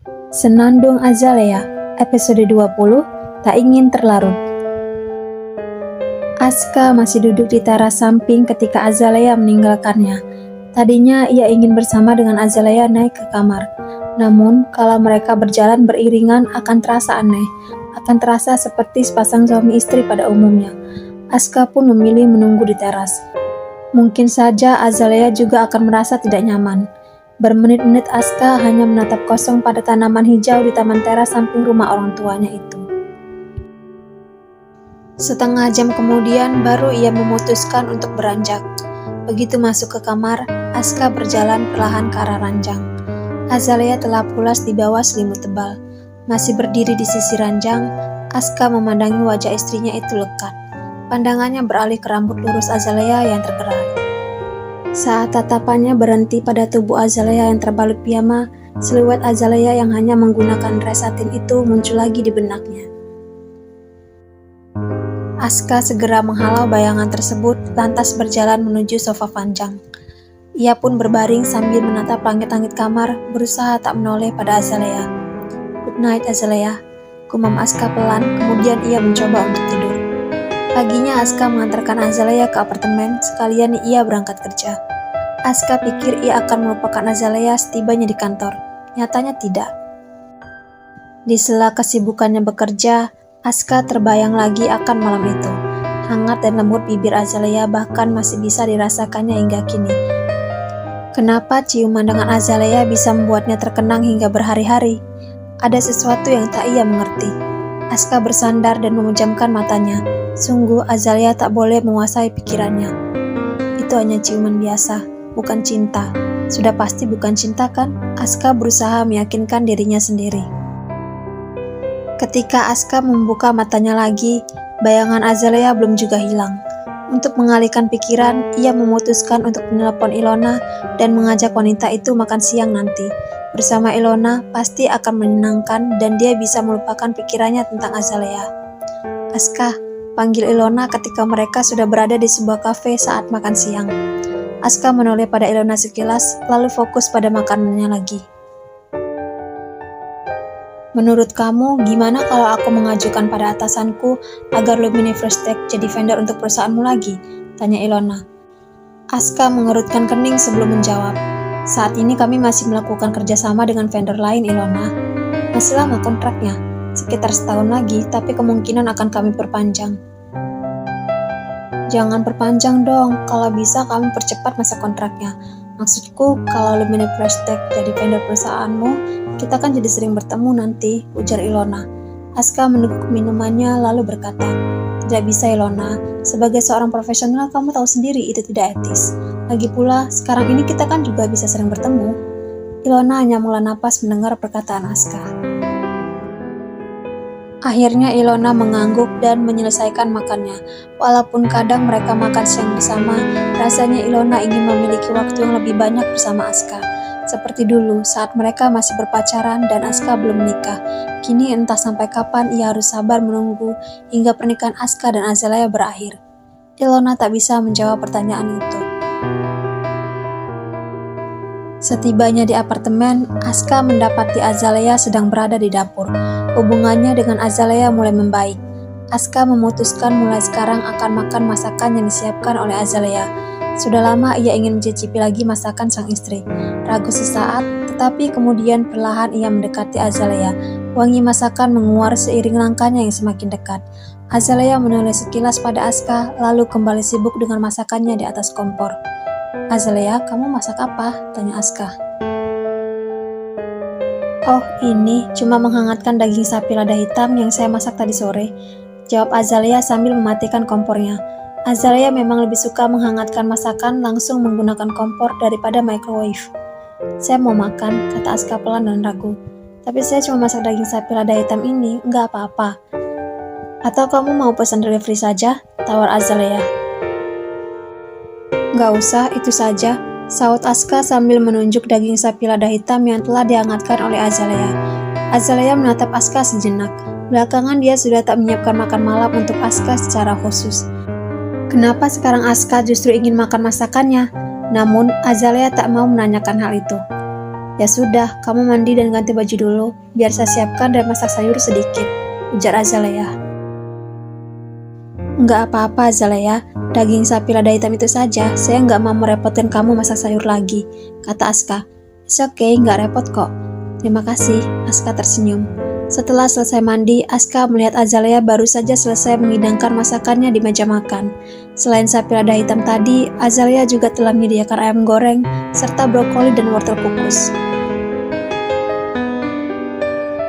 Senandung Azalea, episode 20, Tak Ingin Terlarut. Aska masih duduk di teras samping ketika Azalea meninggalkannya. Tadinya ia ingin bersama dengan Azalea naik ke kamar. Namun, kalau mereka berjalan beriringan akan terasa aneh, akan terasa seperti sepasang suami istri pada umumnya. Aska pun memilih menunggu di teras. Mungkin saja Azalea juga akan merasa tidak nyaman. Bermenit-menit Aska hanya menatap kosong pada tanaman hijau di taman teras samping rumah orang tuanya itu. Setengah jam kemudian baru ia memutuskan untuk beranjak. Begitu masuk ke kamar, Aska berjalan perlahan ke arah ranjang. Azalea telah pulas di bawah selimut tebal. Masih berdiri di sisi ranjang, Aska memandangi wajah istrinya itu lekat. Pandangannya beralih ke rambut lurus Azalea yang tergerai. Saat tatapannya berhenti pada tubuh Azalea yang terbalut piyama, siluet Azalea yang hanya menggunakan dress satin itu muncul lagi di benaknya. Aska segera menghalau bayangan tersebut, lantas berjalan menuju sofa panjang. Ia pun berbaring sambil menatap langit-langit kamar, berusaha tak menoleh pada Azalea. "Good night, Azalea," gumam Aska pelan, kemudian ia mencoba untuk tidur. Paginya Aska mengantarkan Azalea ke apartemen, sekalian ia berangkat kerja. Aska pikir ia akan melupakan Azalea setibanya di kantor. Nyatanya tidak. Di sela kesibukannya bekerja, Aska terbayang lagi akan malam itu. Hangat dan lembut bibir Azalea bahkan masih bisa dirasakannya hingga kini. Kenapa ciuman dengan Azalea bisa membuatnya terkenang hingga berhari-hari? Ada sesuatu yang tak ia mengerti. Aska bersandar dan memejamkan matanya. Sungguh Azalea tak boleh menguasai pikirannya. Itu hanya ciuman biasa, bukan cinta. Sudah pasti bukan cinta kan? Aska berusaha meyakinkan dirinya sendiri. Ketika Aska membuka matanya lagi, bayangan Azalea belum juga hilang. Untuk mengalihkan pikiran, ia memutuskan untuk menelepon Ilona dan mengajak wanita itu makan siang nanti. Bersama Ilona pasti akan menyenangkan dan dia bisa melupakan pikirannya tentang Azalea. "Aska," panggil Ilona ketika mereka sudah berada di sebuah kafe saat makan siang. Aska menoleh pada Ilona sekilas, lalu fokus pada makanannya lagi. "Menurut kamu, gimana kalau aku mengajukan pada atasanku agar Lumini Fresh Tech jadi vendor untuk perusahaanmu lagi?" tanya Ilona. Aska mengerutkan kening sebelum menjawab. "Saat ini kami masih melakukan kerjasama dengan vendor lain, Ilona. Masih lama kontraknya, sekitar setahun lagi, tapi kemungkinan akan kami perpanjang." "Jangan perpanjang dong, kalau bisa kami percepat masa kontraknya. Maksudku, kalau Lumini Fresh Tech jadi vendor perusahaanmu, kita kan jadi sering bertemu nanti," ujar Ilona. Aska meneguk minumannya lalu berkata, "Tidak bisa, Ilona. Sebagai seorang profesional kamu tahu sendiri itu tidak etis. Lagi pula, sekarang ini kita kan juga bisa sering bertemu." Ilona hanya menghela napas mendengar perkataan Aska. Akhirnya Ilona mengangguk dan menyelesaikan makannya. Walaupun kadang mereka makan siang bersama, rasanya Ilona ingin memiliki waktu yang lebih banyak bersama Aska. Seperti dulu saat mereka masih berpacaran dan Aska belum menikah. Kini entah sampai kapan ia harus sabar menunggu hingga pernikahan Aska dan Azalea berakhir. Ilona tak bisa menjawab pertanyaan itu. Setibanya di apartemen, Aska mendapati Azalea sedang berada di dapur. Hubungannya dengan Azalea mulai membaik. Aska memutuskan mulai sekarang akan makan masakan yang disiapkan oleh Azalea. Sudah lama ia ingin mencicipi lagi masakan sang istri. Ragu sesaat, tetapi kemudian perlahan ia mendekati Azalea. Wangi masakan menguar seiring langkahnya yang semakin dekat. Azalea menoleh sekilas pada Aska, lalu kembali sibuk dengan masakannya di atas kompor. "Azalea, kamu masak apa?" tanya Aska. "Oh, ini cuma menghangatkan daging sapi lada hitam yang saya masak tadi sore," jawab Azalea sambil mematikan kompornya. Azalea memang lebih suka menghangatkan masakan langsung menggunakan kompor daripada microwave. "Saya mau makan," kata Aska pelan dan ragu. "Tapi saya cuma masak daging sapi lada hitam ini, nggak apa-apa." "Atau kamu mau pesan delivery saja?" tawar Azalea. "Nggak usah, itu saja," saut Aska sambil menunjuk daging sapi lada hitam yang telah dihangatkan oleh Azalea. Azalea menatap Aska sejenak. Belakangan dia sudah tak menyiapkan makan malam untuk Aska secara khusus. Kenapa sekarang Aska justru ingin makan masakannya? Namun Azalea tak mau menanyakan hal itu. Ya sudah, kamu mandi dan ganti baju dulu, biar saya siapkan dan masak sayur sedikit, ujar Azalea. Enggak apa-apa Azalea, daging sapi lada hitam itu saja, saya nggak mau merepotkan kamu masak sayur lagi, kata Aska. It's okay, nggak repot kok. Terima kasih, Aska tersenyum. Setelah selesai mandi, Aska melihat Azalea baru saja selesai menghidangkan masakannya di meja makan. Selain sapi lada hitam tadi, Azalea juga telah menyediakan ayam goreng, serta brokoli dan wortel kukus.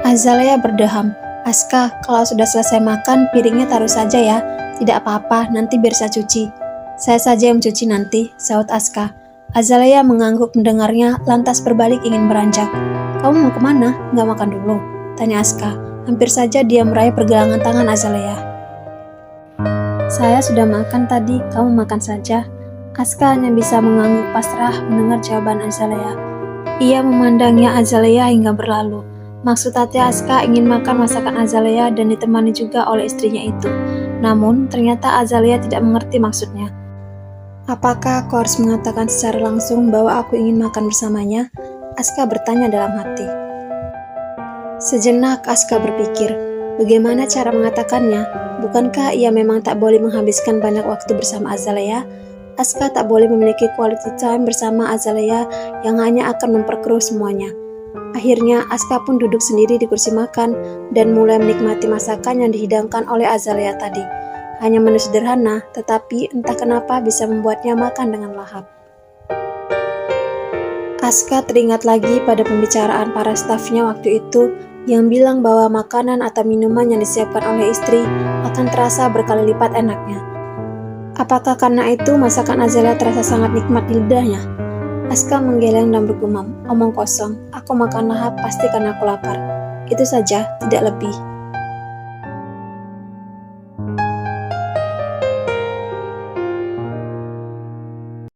Azalea berdeham, Aska, kalau sudah selesai makan, piringnya taruh saja ya. Tidak apa-apa, nanti biar saya cuci. Saya saja yang mencuci nanti, sahut Aska. Azalea mengangguk mendengarnya, lantas berbalik ingin beranjak. Kamu mau kemana? Nggak makan dulu? Tanya Aska. Hampir saja dia meraih pergelangan tangan Azalea. Saya sudah makan tadi, kamu makan saja. Aska hanya bisa mengangguk pasrah mendengar jawaban Azalea. Ia memandangnya Azalea hingga berlalu. Maksud hati Aska ingin makan masakan Azalea dan ditemani juga oleh istrinya itu. Namun, ternyata Azalea tidak mengerti maksudnya. Apakah aku harus mengatakan secara langsung bahwa aku ingin makan bersamanya? Aska bertanya dalam hati. Sejenak Aska berpikir, bagaimana cara mengatakannya? Bukankah ia memang tak boleh menghabiskan banyak waktu bersama Azalea? Aska tak boleh memiliki quality time bersama Azalea yang hanya akan memperkeruh semuanya. Akhirnya Aska pun duduk sendiri di kursi makan dan mulai menikmati masakan yang dihidangkan oleh Azalea tadi. Hanya menu sederhana, tetapi entah kenapa bisa membuatnya makan dengan lahap. Aska teringat lagi pada pembicaraan para stafnya waktu itu yang bilang bahwa makanan atau minuman yang disiapkan oleh istri akan terasa berkali lipat enaknya. Apakah karena itu masakan Azalea terasa sangat nikmat di lidahnya? Aska menggeleng dan bergumam, omong kosong, aku makan lahap pasti karena aku lapar. Itu saja, tidak lebih.